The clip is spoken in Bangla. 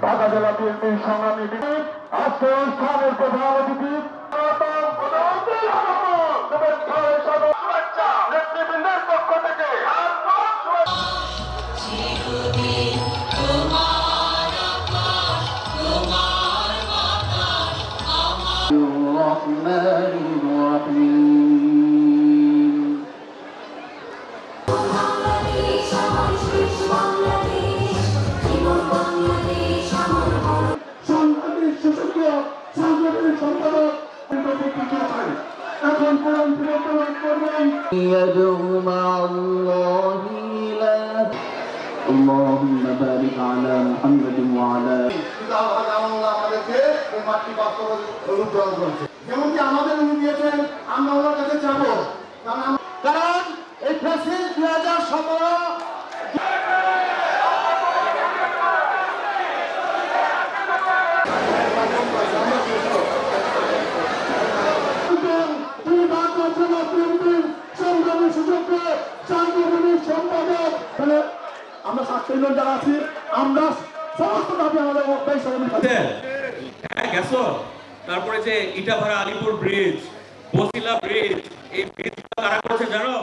ঢাকা জেলা বিএনপির সংগ্রামী আজকে অনুষ্ঠানের প্রধান অতিথি নেতৃবৃন্দের পক্ষ থেকে يدعو مع الله إله اللهم بارك على محمد وعلى যেমনকি আমাদের উনি দিয়েছেন আমরা ওনার কাছে যাবো কারণ এই ফ্যাসিল 2017 আমরা ছাত্রীজন যারা আছি আমরা সমস্ত দাবি আমাদের গেছো। তারপরে যে ইটাভাড়া আলিপুর ব্রিজ, বসিলা ব্রিজ, এই ব্রিজ কারা করেছে জানো?